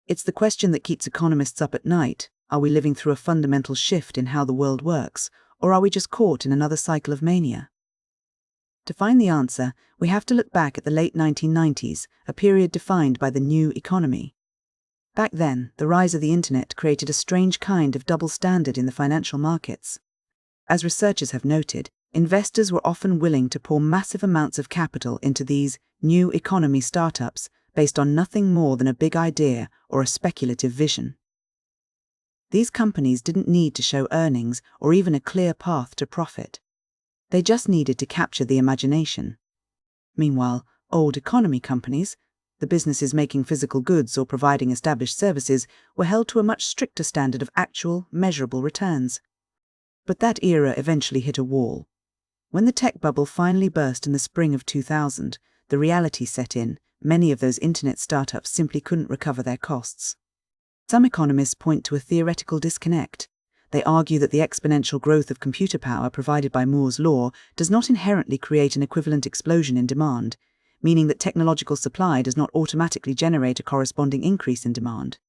It's the question that keeps economists up at night. Are we living through a fundamental shift in how the world works, or are we just caught in another cycle of mania? To find the answer, we have to look back at the late 1990s, a period defined by the new economy. Back then, the rise of the internet created a strange kind of double standard in the financial markets. As researchers have noted, investors were often willing to pour massive amounts of capital into these new economy startups based on nothing more than a big idea or a speculative vision. These companies didn't need to show earnings or even a clear path to profit. They just needed to capture the imagination. Meanwhile, old economy companies, the businesses making physical goods or providing established services, were held to a much stricter standard of actual, measurable returns. But that era eventually hit a wall. When the tech bubble finally burst in the spring of 2000, the reality set in. Many of those internet startups simply couldn't recover their costs. Some economists point to a theoretical disconnect. They argue that the exponential growth of computer power provided by Moore's law does not inherently create an equivalent explosion in demand, meaning that technological supply does not automatically generate a corresponding increase in demand.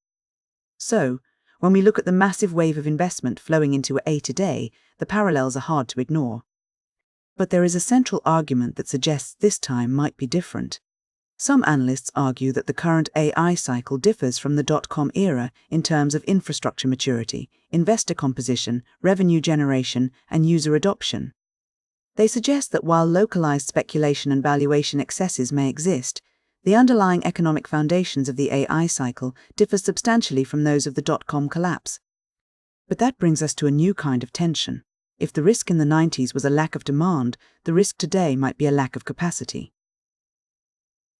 So, when we look at the massive wave of investment flowing into AI today, the parallels are hard to ignore. But there is a central argument that suggests this time might be different. Some analysts argue that the current AI cycle differs from the dot-com era in terms of infrastructure maturity, investor composition, revenue generation, and user adoption. They suggest that while localized speculation and valuation excesses may exist, the underlying economic foundations of the AI cycle differ substantially from those of the dot-com collapse. But that brings us to a new kind of tension. If the risk in the 90s was a lack of demand, the risk today might be a lack of capacity.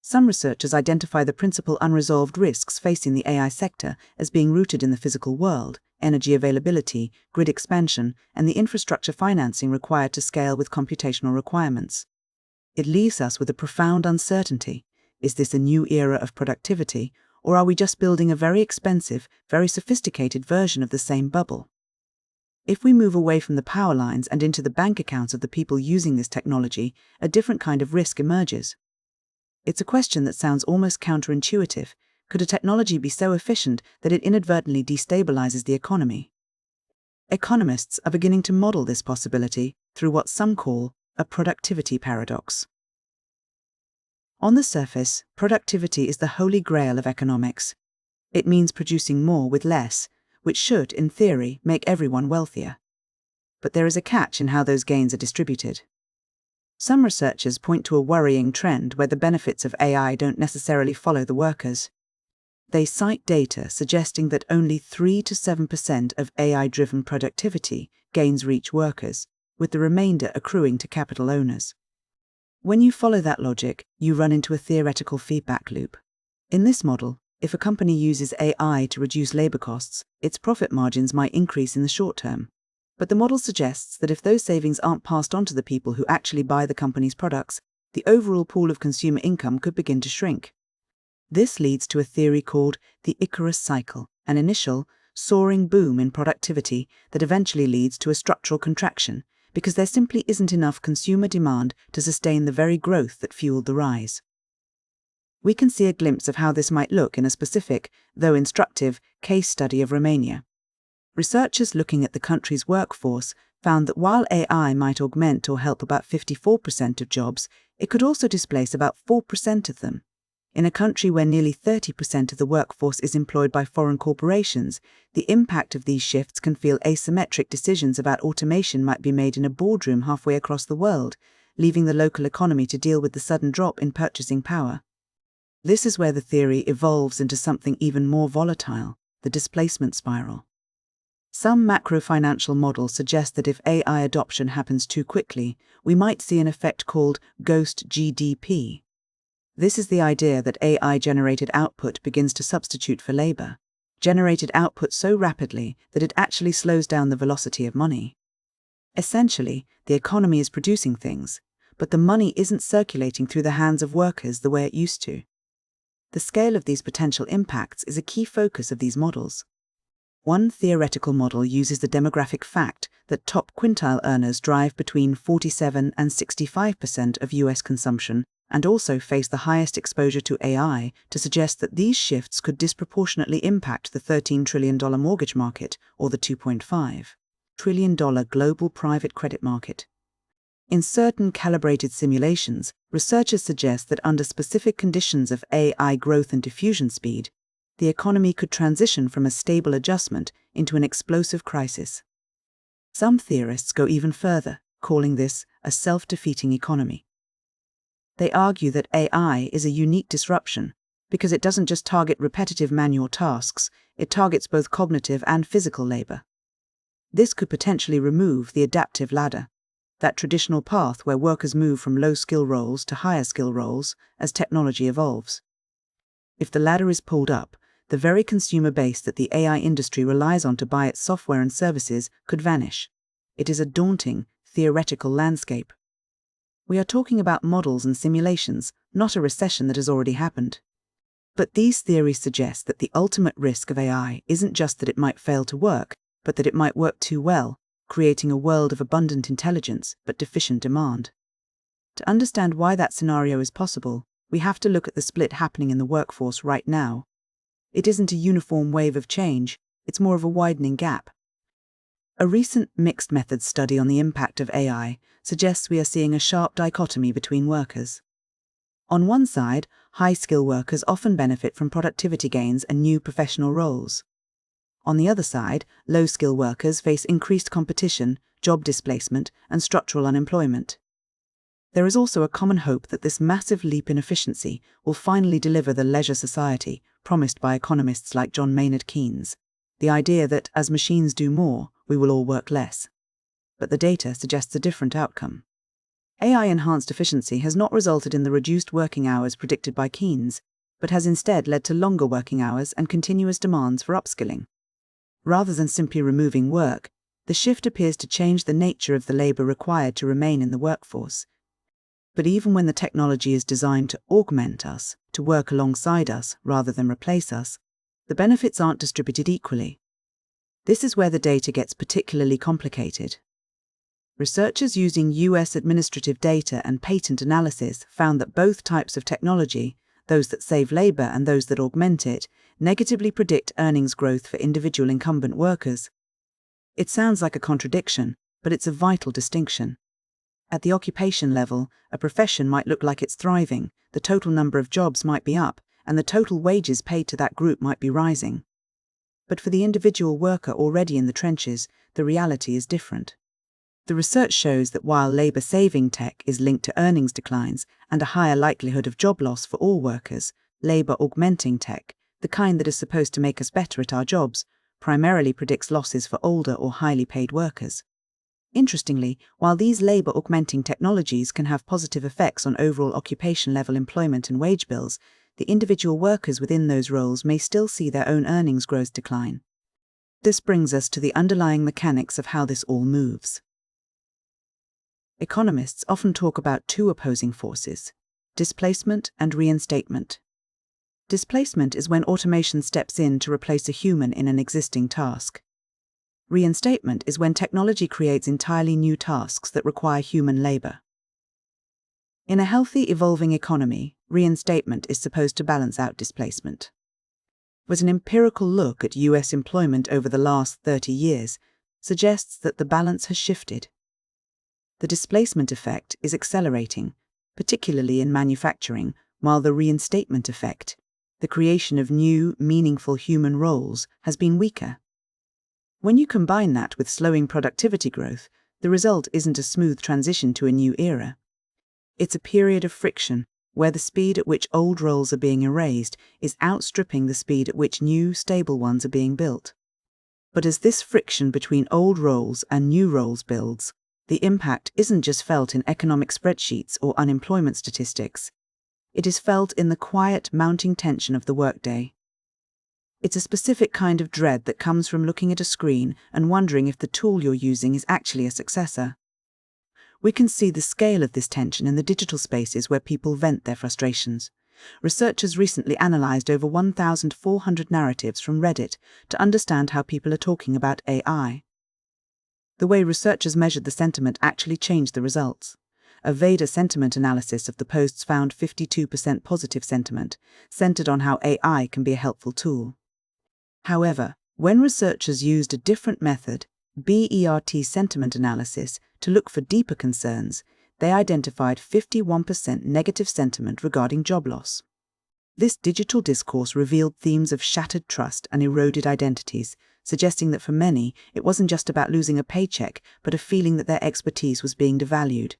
Some researchers identify the principal unresolved risks facing the AI sector as being rooted in the physical world, energy availability, grid expansion, and the infrastructure financing required to scale with computational requirements. It leaves us with a profound uncertainty. Is this a new era of productivity, or are we just building a very expensive, very sophisticated version of the same bubble? If we move away from the power lines and into the bank accounts of the people using this technology, a different kind of risk emerges. It's a question that sounds almost counterintuitive. Could a technology be so efficient that it inadvertently destabilizes the economy? Economists are beginning to model this possibility through what some call a productivity paradox. On the surface, productivity is the holy grail of economics. It means producing more with less, which should, in theory, make everyone wealthier. But there is a catch in how those gains are distributed. Some researchers point to a worrying trend where the benefits of AI don't necessarily follow the workers. They cite data suggesting that only 3 to 7% of AI-driven productivity gains reach workers, with the remainder accruing to capital owners. When you follow that logic, you run into a theoretical feedback loop. In this model, if a company uses AI to reduce labor costs, its profit margins might increase in the short term. But the model suggests that if those savings aren't passed on to the people who actually buy the company's products, the overall pool of consumer income could begin to shrink. This leads to a theory called the Icarus cycle, an initial, soaring boom in productivity that eventually leads to a structural contraction, because there simply isn't enough consumer demand to sustain the very growth that fueled the rise. We can see a glimpse of how this might look in a specific, though instructive, case study of Romania. Researchers looking at the country's workforce found that while AI might augment or help about 54% of jobs, it could also displace about 4% of them. In a country where nearly 30% of the workforce is employed by foreign corporations, the impact of these shifts can feel asymmetric. Decisions about automation might be made in a boardroom halfway across the world, leaving the local economy to deal with the sudden drop in purchasing power. This is where the theory evolves into something even more volatile, the displacement spiral. Some macro-financial models suggest that if AI adoption happens too quickly, we might see an effect called ghost GDP. This is the idea that AI-generated output begins to substitute for labor, generated output so rapidly that it actually slows down the velocity of money. Essentially, the economy is producing things, but the money isn't circulating through the hands of workers the way it used to. The scale of these potential impacts is a key focus of these models. One theoretical model uses the demographic fact that top quintile earners drive between 47 and 65% of US consumption and also face the highest exposure to AI, to suggest that these shifts could disproportionately impact the $13 trillion mortgage market or the $2.5 trillion global private credit market. In certain calibrated simulations, researchers suggest that under specific conditions of AI growth and diffusion speed, the economy could transition from a stable adjustment into an explosive crisis. Some theorists go even further, calling this a self-defeating economy. They argue that AI is a unique disruption because it doesn't just target repetitive manual tasks, it targets both cognitive and physical labor. This could potentially remove the adaptive ladder, that traditional path where workers move from low-skill roles to higher-skill roles as technology evolves. If the ladder is pulled up, the very consumer base that the AI industry relies on to buy its software and services could vanish. It is a daunting, theoretical landscape. We are talking about models and simulations, not a recession that has already happened. But these theories suggest that the ultimate risk of AI isn't just that it might fail to work, but that it might work too well, creating a world of abundant intelligence but deficient demand. To understand why that scenario is possible, we have to look at the split happening in the workforce right now. It isn't a uniform wave of change, it's more of a widening gap. A recent mixed methods study on the impact of AI suggests we are seeing a sharp dichotomy between workers. On one side, high-skill workers often benefit from productivity gains and new professional roles. On the other side, low-skill workers face increased competition, job displacement, and structural unemployment. There is also a common hope that this massive leap in efficiency will finally deliver the leisure society promised by economists like John Maynard Keynes, the idea that as machines do more, we will all work less. But the data suggests a different outcome. AI-enhanced efficiency has not resulted in the reduced working hours predicted by Keynes, but has instead led to longer working hours and continuous demands for upskilling. Rather than simply removing work, the shift appears to change the nature of the labor required to remain in the workforce. But even when the technology is designed to augment us, to work alongside us rather than replace us, the benefits aren't distributed equally. This is where the data gets particularly complicated. Researchers using US administrative data and patent analysis found that both types of technology, those that save labor and those that augment it, negatively predict earnings growth for individual incumbent workers. It sounds like a contradiction, but it's a vital distinction. At the occupation level, a profession might look like it's thriving, the total number of jobs might be up, and the total wages paid to that group might be rising. But for the individual worker already in the trenches, the reality is different. The research shows that while labor-saving tech is linked to earnings declines and a higher likelihood of job loss for all workers, labor-augmenting tech, the kind that is supposed to make us better at our jobs, primarily predicts losses for older or highly paid workers. Interestingly, while these labor-augmenting technologies can have positive effects on overall occupation-level employment and wage bills, the individual workers within those roles may still see their own earnings growth decline. This brings us to the underlying mechanics of how this all moves. Economists often talk about two opposing forces: displacement and reinstatement. Displacement is when automation steps in to replace a human in an existing task. Reinstatement is when technology creates entirely new tasks that require human labor. In a healthy, evolving economy, reinstatement is supposed to balance out displacement. But an empirical look at US employment over the last 30 years suggests that the balance has shifted. The displacement effect is accelerating, particularly in manufacturing, while the reinstatement effect, the creation of new, meaningful human roles, has been weaker. When you combine that with slowing productivity growth, the result isn't a smooth transition to a new era. It's a period of friction, where the speed at which old roles are being erased is outstripping the speed at which new, stable ones are being built. But as this friction between old roles and new roles builds, the impact isn't just felt in economic spreadsheets or unemployment statistics. It is felt in the quiet, mounting tension of the workday. It's a specific kind of dread that comes from looking at a screen and wondering if the tool you're using is actually a successor. We can see the scale of this tension in the digital spaces where people vent their frustrations. Researchers recently analyzed over 1,400 narratives from Reddit to understand how people are talking about AI. The way researchers measured the sentiment actually changed the results. A Veda sentiment analysis of the posts found 52% positive sentiment, centered on how AI can be a helpful tool. However, when researchers used a different method, BERT sentiment analysis, to look for deeper concerns, they identified 51% negative sentiment regarding job loss. This digital discourse revealed themes of shattered trust and eroded identities, suggesting that for many, it wasn't just about losing a paycheck, but a feeling that their expertise was being devalued.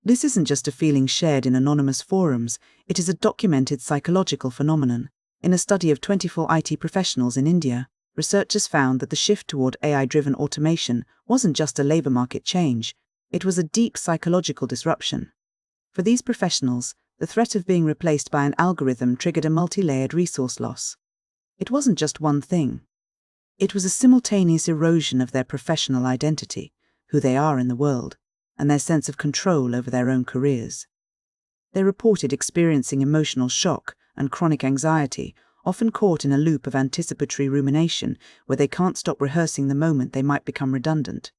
This isn't just a feeling shared in anonymous forums, it is a documented psychological phenomenon. In a study of 24 IT professionals in India, researchers found that the shift toward AI-driven automation wasn't just a labor market change, it was a deep psychological disruption. For these professionals, the threat of being replaced by an algorithm triggered a multi-layered resource loss. It wasn't just one thing. It was a simultaneous erosion of their professional identity, who they are in the world, and their sense of control over their own careers. They reported experiencing emotional shock and chronic anxiety, often caught in a loop of anticipatory rumination where they can't stop rehearsing the moment they might become redundant.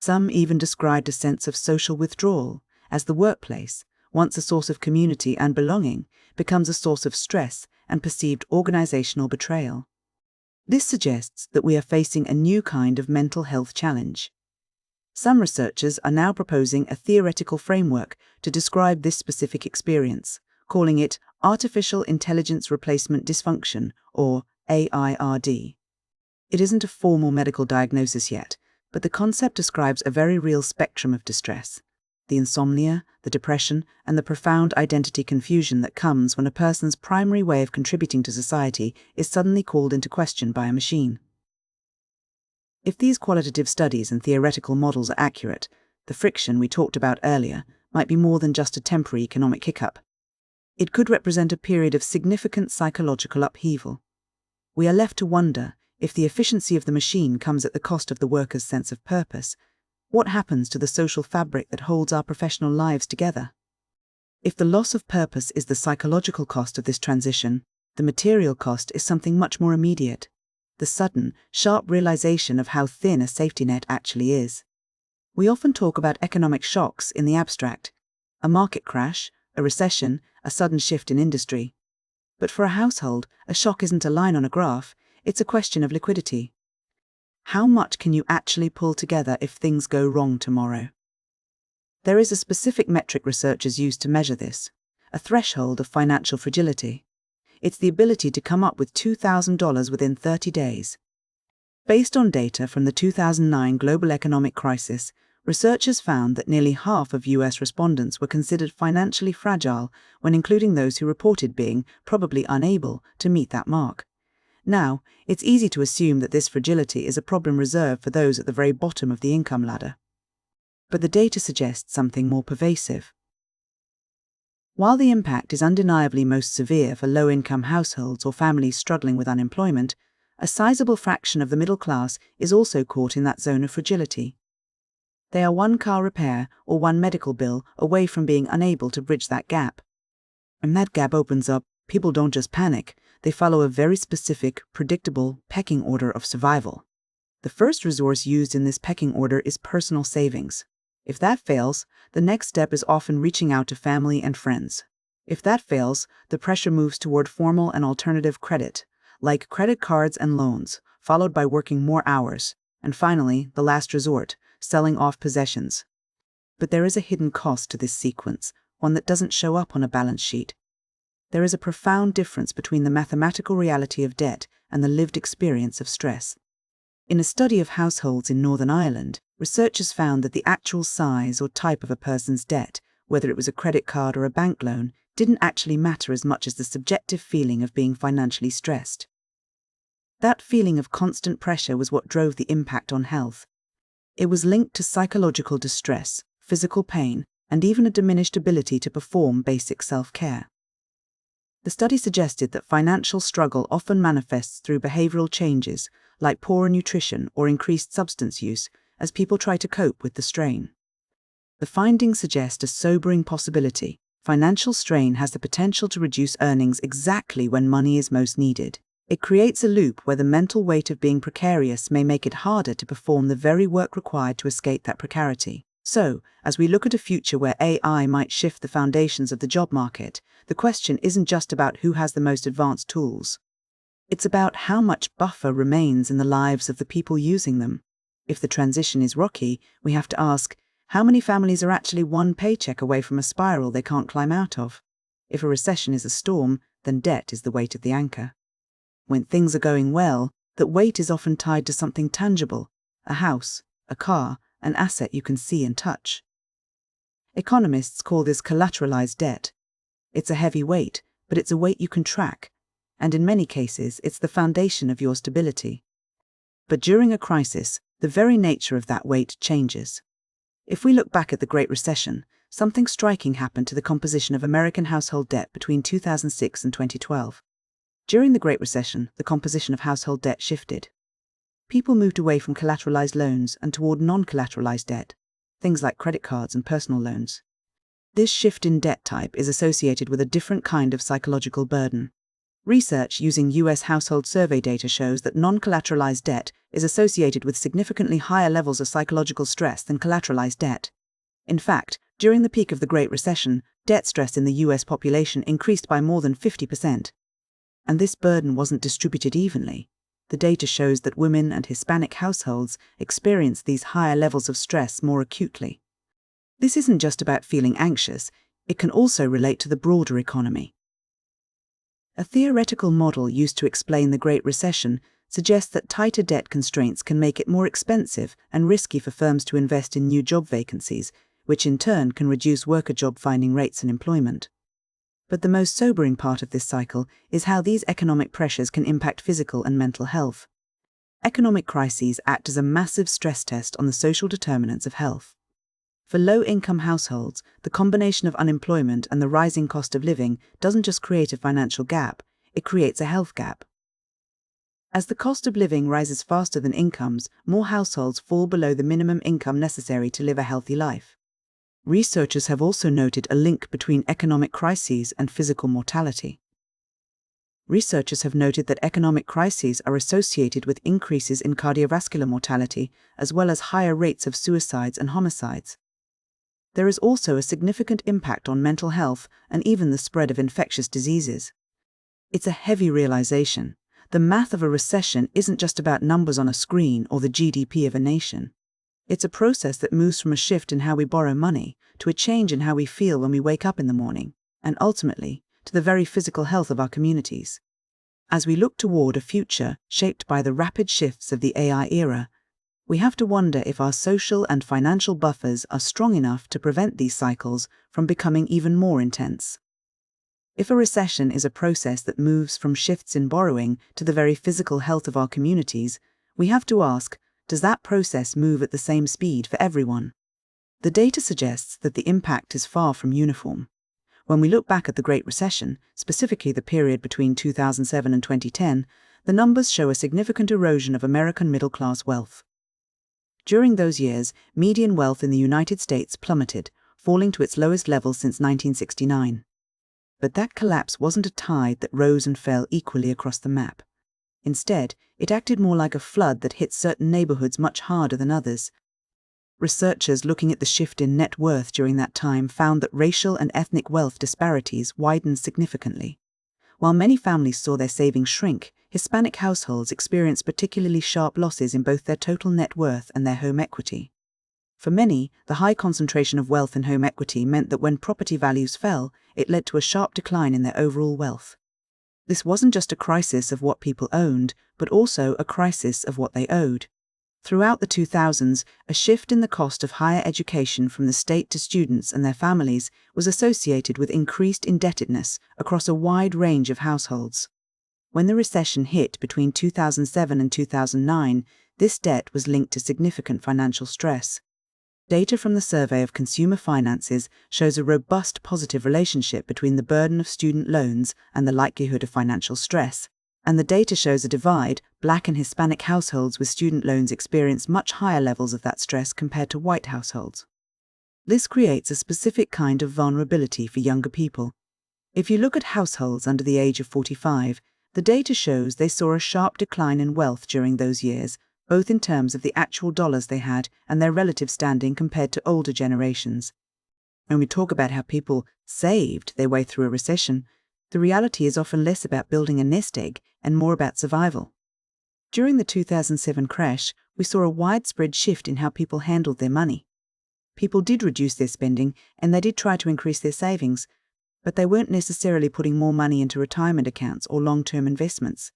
Some even described a sense of social withdrawal, as the workplace, once a source of community and belonging, becomes a source of stress and perceived organizational betrayal. This suggests that we are facing a new kind of mental health challenge. Some researchers are now proposing a theoretical framework to describe this specific experience, calling it Artificial Intelligence Replacement Dysfunction, or AIRD. It isn't a formal medical diagnosis yet, but the concept describes a very real spectrum of distress. The insomnia, the depression, and the profound identity confusion that comes when a person's primary way of contributing to society is suddenly called into question by a machine. If these qualitative studies and theoretical models are accurate, the friction we talked about earlier might be more than just a temporary economic hiccup. It could represent a period of significant psychological upheaval. We are left to wonder, if the efficiency of the machine comes at the cost of the worker's sense of purpose, what happens to the social fabric that holds our professional lives together? If the loss of purpose is the psychological cost of this transition, the material cost is something much more immediate: the sudden, sharp realization of how thin a safety net actually is. We often talk about economic shocks in the abstract: a market crash, a recession, a sudden shift in industry. But for a household, a shock isn't a line on a graph, it's a question of liquidity. How much can you actually pull together if things go wrong tomorrow? There is a specific metric researchers use to measure this: a threshold of financial fragility. It's the ability to come up with $2,000 within 30 days. Based on data from the 2009 global economic crisis, researchers found that nearly half of US respondents were considered financially fragile when including those who reported being probably unable to meet that mark. Now, it's easy to assume that this fragility is a problem reserved for those at the very bottom of the income ladder. But the data suggests something more pervasive. While the impact is undeniably most severe for low-income households or families struggling with unemployment, a sizable fraction of the middle class is also caught in that zone of fragility. They are one car repair or one medical bill away from being unable to bridge that gap. When that gap opens up, people don't just panic, they follow a very specific, predictable pecking order of survival. The first resource used in this pecking order is personal savings. If that fails, the next step is often reaching out to family and friends. If that fails, the pressure moves toward formal and alternative credit, like credit cards and loans, followed by working more hours, and finally, the last resort, selling off possessions. But there is a hidden cost to this sequence, one that doesn't show up on a balance sheet. There is a profound difference between the mathematical reality of debt and the lived experience of stress. In a study of households in Northern Ireland, researchers found that the actual size or type of a person's debt, whether it was a credit card or a bank loan, didn't actually matter as much as the subjective feeling of being financially stressed. That feeling of constant pressure was what drove the impact on health. It was linked to psychological distress, physical pain, and even a diminished ability to perform basic self-care. The study suggested that financial struggle often manifests through behavioral changes, like poorer nutrition or increased substance use, as people try to cope with the strain. The findings suggest a sobering possibility: financial strain has the potential to reduce earnings exactly when money is most needed. It creates a loop where the mental weight of being precarious may make it harder to perform the very work required to escape that precarity. So, as we look at a future where AI might shift the foundations of the job market, the question isn't just about who has the most advanced tools. It's about how much buffer remains in the lives of the people using them. If the transition is rocky, we have to ask, how many families are actually one paycheck away from a spiral they can't climb out of? If a recession is a storm, then debt is the weight of the anchor. When things are going well, that weight is often tied to something tangible: a house, a car, an asset you can see and touch. Economists call this collateralized debt. It's a heavy weight, but it's a weight you can track, and in many cases, it's the foundation of your stability. But during a crisis, the very nature of that weight changes. If we look back at the Great Recession, something striking happened to the composition of American household debt between 2006 and 2012. During the Great Recession, the composition of household debt shifted. People moved away from collateralized loans and toward non-collateralized debt, things like credit cards and personal loans. This shift in debt type is associated with a different kind of psychological burden. Research using US household survey data shows that non-collateralized debt is associated with significantly higher levels of psychological stress than collateralized debt. In fact, during the peak of the Great Recession, debt stress in the US population increased by more than 50%. And this burden wasn't distributed evenly. The data shows that women and Hispanic households experience these higher levels of stress more acutely. This isn't just about feeling anxious, it can also relate to the broader economy. A theoretical model used to explain the Great Recession suggests that tighter debt constraints can make it more expensive and risky for firms to invest in new job vacancies, which in turn can reduce worker job finding rates and employment. But the most sobering part of this cycle is how these economic pressures can impact physical and mental health. Economic crises act as a massive stress test on the social determinants of health. For low-income households, the combination of unemployment and the rising cost of living doesn't just create a financial gap, it creates a health gap. As the cost of living rises faster than incomes, more households fall below the minimum income necessary to live a healthy life. Researchers have also noted a link between economic crises and physical mortality. Researchers have noted that economic crises are associated with increases in cardiovascular mortality, as well as higher rates of suicides and homicides. There is also a significant impact on mental health and even the spread of infectious diseases. It's a heavy realization. The math of a recession isn't just about numbers on a screen or the GDP of a nation. It's a process that moves from a shift in how we borrow money to a change in how we feel when we wake up in the morning, and ultimately, to the very physical health of our communities. As we look toward a future shaped by the rapid shifts of the AI era, we have to wonder if our social and financial buffers are strong enough to prevent these cycles from becoming even more intense. If a recession is a process that moves from shifts in borrowing to the very physical health of our communities, we have to ask, does that process move at the same speed for everyone? The data suggests that the impact is far from uniform. When we look back at the Great Recession, specifically the period between 2007 and 2010, the numbers show a significant erosion of American middle-class wealth. During those years, median wealth in the United States plummeted, falling to its lowest level since 1969. But that collapse wasn't a tide that rose and fell equally across the map. Instead, it acted more like a flood that hit certain neighborhoods much harder than others. Researchers looking at the shift in net worth during that time found that racial and ethnic wealth disparities widened significantly. While many families saw their savings shrink, Hispanic households experienced particularly sharp losses in both their total net worth and their home equity. For many, the high concentration of wealth in home equity meant that when property values fell, it led to a sharp decline in their overall wealth. This wasn't just a crisis of what people owned, but also a crisis of what they owed. Throughout the 2000s, a shift in the cost of higher education from the state to students and their families was associated with increased indebtedness across a wide range of households. When the recession hit between 2007 and 2009, this debt was linked to significant financial stress. Data from the Survey of Consumer Finances shows a robust positive relationship between the burden of student loans and the likelihood of financial stress. And the data shows a divide. Black and Hispanic households with student loans experience much higher levels of that stress compared to white households. This creates a specific kind of vulnerability for younger people. If you look at households under the age of 45, the data shows they saw a sharp decline in wealth during those years, both in terms of the actual dollars they had and their relative standing compared to older generations. When we talk about how people saved their way through a recession, the reality is often less about building a nest egg and more about survival. During the 2007 crash, we saw a widespread shift in how people handled their money. People did reduce their spending and they did try to increase their savings, but they weren't necessarily putting more money into retirement accounts or long-term investments.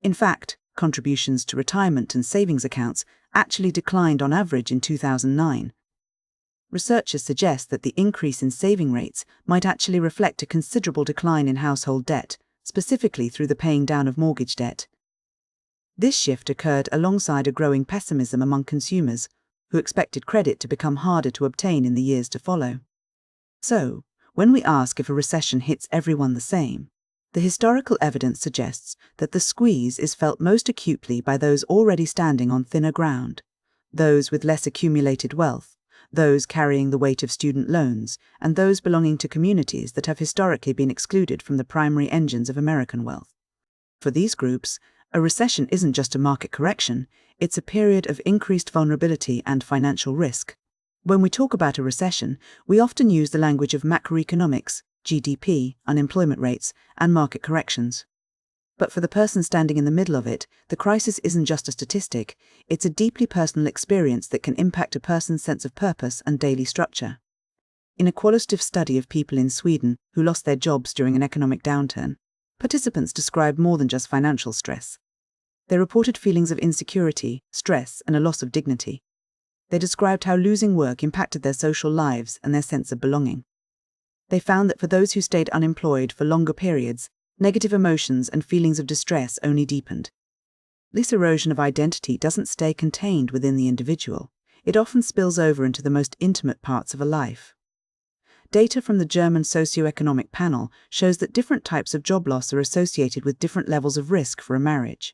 In fact, contributions to retirement and savings accounts actually declined on average in 2009. Researchers suggest that the increase in saving rates might actually reflect a considerable decline in household debt, specifically through the paying down of mortgage debt. This shift occurred alongside a growing pessimism among consumers, who expected credit to become harder to obtain in the years to follow. So, when we ask if a recession hits everyone the same, the historical evidence suggests that the squeeze is felt most acutely by those already standing on thinner ground, those with less accumulated wealth, those carrying the weight of student loans, and those belonging to communities that have historically been excluded from the primary engines of American wealth. For these groups, a recession isn't just a market correction, it's a period of increased vulnerability and financial risk. When we talk about a recession, we often use the language of macroeconomics, GDP, unemployment rates, and market corrections. But for the person standing in the middle of it, the crisis isn't just a statistic, it's a deeply personal experience that can impact a person's sense of purpose and daily structure. In a qualitative study of people in Sweden who lost their jobs during an economic downturn, participants described more than just financial stress. They reported feelings of insecurity, stress, and a loss of dignity. They described how losing work impacted their social lives and their sense of belonging. They found that for those who stayed unemployed for longer periods, negative emotions and feelings of distress only deepened. This erosion of identity doesn't stay contained within the individual. It often spills over into the most intimate parts of a life. Data from the German socioeconomic panel shows that different types of job loss are associated with different levels of risk for a marriage.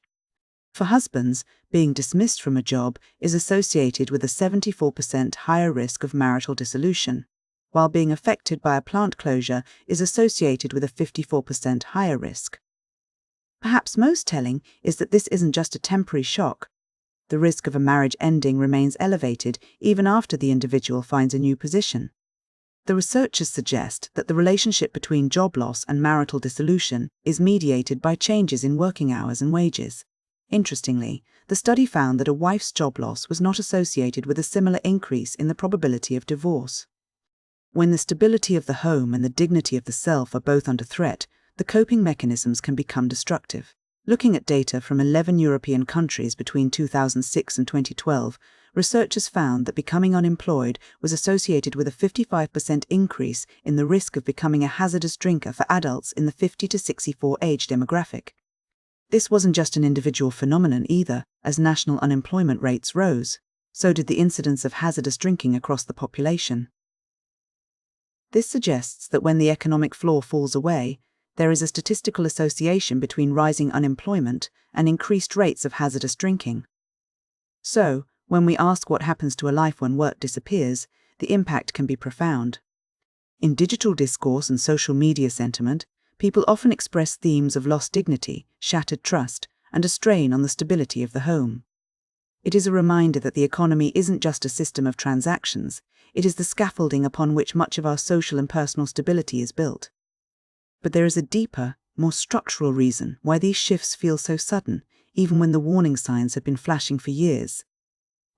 For husbands, being dismissed from a job is associated with a 74% higher risk of marital dissolution, while being affected by a plant closure is associated with a 54% higher risk. Perhaps most telling is that this isn't just a temporary shock. The risk of a marriage ending remains elevated even after the individual finds a new position. The researchers suggest that the relationship between job loss and marital dissolution is mediated by changes in working hours and wages. Interestingly, the study found that a wife's job loss was not associated with a similar increase in the probability of divorce. When the stability of the home and the dignity of the self are both under threat, the coping mechanisms can become destructive. Looking at data from 11 European countries between 2006 and 2012, researchers found that becoming unemployed was associated with a 55% increase in the risk of becoming a hazardous drinker for adults in the 50 to 64 age demographic. This wasn't just an individual phenomenon either. As national unemployment rates rose, so did the incidence of hazardous drinking across the population. This suggests that when the economic floor falls away, there is a statistical association between rising unemployment and increased rates of hazardous drinking. So, when we ask what happens to a life when work disappears, the impact can be profound. In digital discourse and social media sentiment, people often express themes of lost dignity, shattered trust, and a strain on the stability of the home. It is a reminder that the economy isn't just a system of transactions, it is the scaffolding upon which much of our social and personal stability is built. But there is a deeper, more structural reason why these shifts feel so sudden, even when the warning signs have been flashing for years.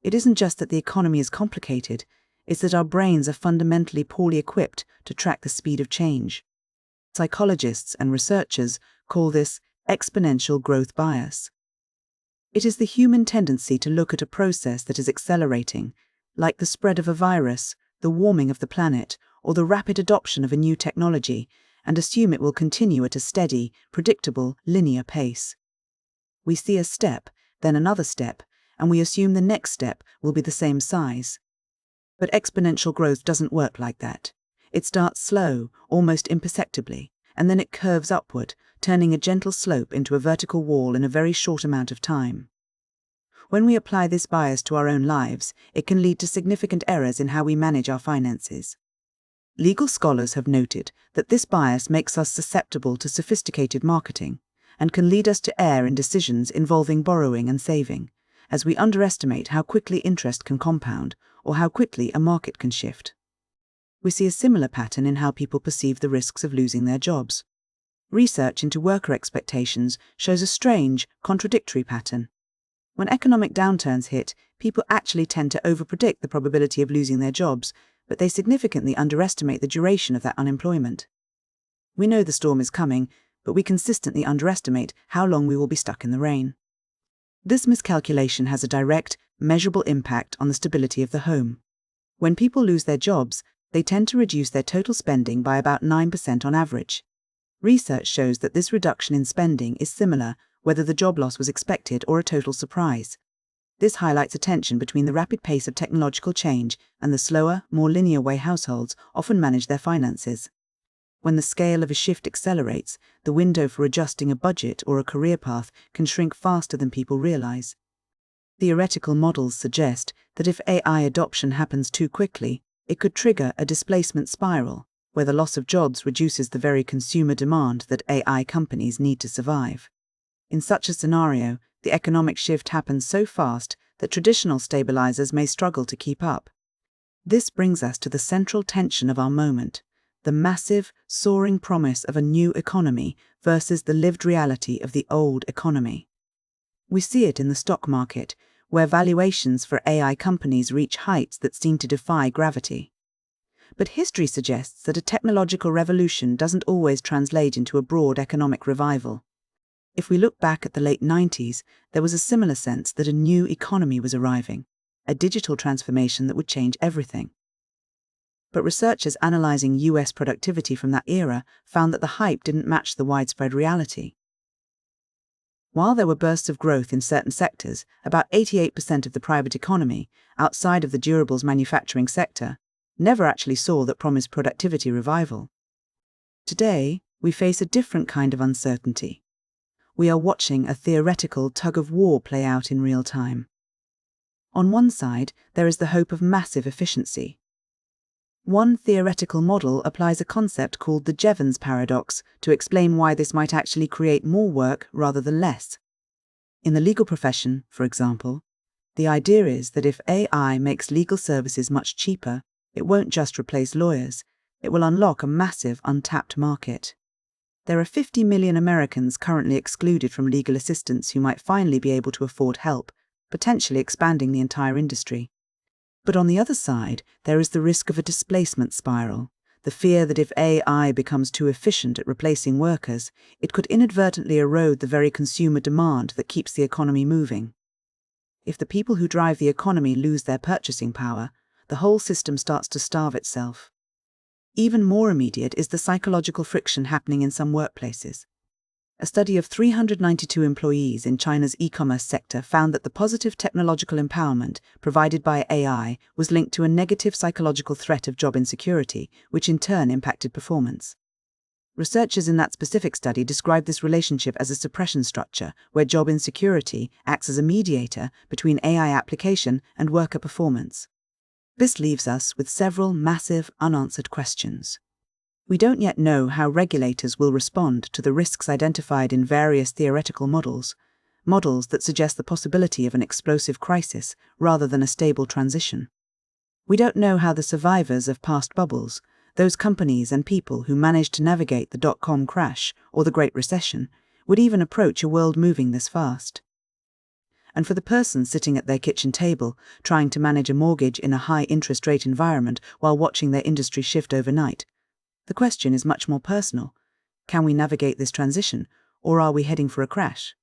It isn't just that the economy is complicated, it's that our brains are fundamentally poorly equipped to track the speed of change. Psychologists and researchers call this exponential growth bias. It is the human tendency to look at a process that is accelerating, like the spread of a virus, the warming of the planet, or the rapid adoption of a new technology, and assume it will continue at a steady, predictable, linear pace. We see a step, then another step, and we assume the next step will be the same size. But exponential growth doesn't work like that. It starts slow, almost imperceptibly, and then it curves upward, turning a gentle slope into a vertical wall in a very short amount of time. When we apply this bias to our own lives, it can lead to significant errors in how we manage our finances. Legal scholars have noted that this bias makes us susceptible to sophisticated marketing and can lead us to err in decisions involving borrowing and saving, as we underestimate how quickly interest can compound or how quickly a market can shift. We see a similar pattern in how people perceive the risks of losing their jobs. Research into worker expectations shows a strange, contradictory pattern. When economic downturns hit, people actually tend to overpredict the probability of losing their jobs, but they significantly underestimate the duration of that unemployment. We know the storm is coming, but we consistently underestimate how long we will be stuck in the rain. This miscalculation has a direct, measurable impact on the stability of the home. When people lose their jobs, they tend to reduce their total spending by about 9% on average. Research shows that this reduction in spending is similar whether the job loss was expected or a total surprise. This highlights a tension between the rapid pace of technological change and the slower, more linear way households often manage their finances. When the scale of a shift accelerates, the window for adjusting a budget or a career path can shrink faster than people realize. Theoretical models suggest that if AI adoption happens too quickly, it could trigger a displacement spiral, where the loss of jobs reduces the very consumer demand that AI companies need to survive. In such a scenario, the economic shift happens so fast that traditional stabilizers may struggle to keep up. This brings us to the central tension of our moment, the massive, soaring promise of a new economy versus the lived reality of the old economy. We see it in the stock market, where valuations for AI companies reach heights that seem to defy gravity. But history suggests that a technological revolution doesn't always translate into a broad economic revival. If we look back at the late 90s, there was a similar sense that a new economy was arriving, a digital transformation that would change everything. But researchers analyzing US productivity from that era found that the hype didn't match the widespread reality. While there were bursts of growth in certain sectors, about 88% of the private economy, outside of the durables manufacturing sector, never actually saw that promised productivity revival. Today, we face a different kind of uncertainty. We are watching a theoretical tug-of-war play out in real time. On one side, there is the hope of massive efficiency. One theoretical model applies a concept called the Jevons paradox to explain why this might actually create more work rather than less. In the legal profession, for example, the idea is that if AI makes legal services much cheaper, it won't just replace lawyers, it will unlock a massive untapped market. There are 50 million Americans currently excluded from legal assistance who might finally be able to afford help, potentially expanding the entire industry. But on the other side, there is the risk of a displacement spiral, the fear that if AI becomes too efficient at replacing workers, it could inadvertently erode the very consumer demand that keeps the economy moving. If the people who drive the economy lose their purchasing power, the whole system starts to starve itself. Even more immediate is the psychological friction happening in some workplaces. A study of 392 employees in China's e-commerce sector found that the positive technological empowerment provided by AI was linked to a negative psychological threat of job insecurity, which in turn impacted performance. Researchers in that specific study described this relationship as a suppression structure, where job insecurity acts as a mediator between AI application and worker performance. This leaves us with several massive, unanswered questions. We don't yet know how regulators will respond to the risks identified in various theoretical models that suggest the possibility of an explosive crisis rather than a stable transition. We don't know how the survivors of past bubbles, those companies and people who managed to navigate the dot-com crash or the Great Recession, would even approach a world moving this fast. And for the person sitting at their kitchen table, trying to manage a mortgage in a high-interest rate environment while watching their industry shift overnight, the question is much more personal. Can we navigate this transition, or are we heading for a crash?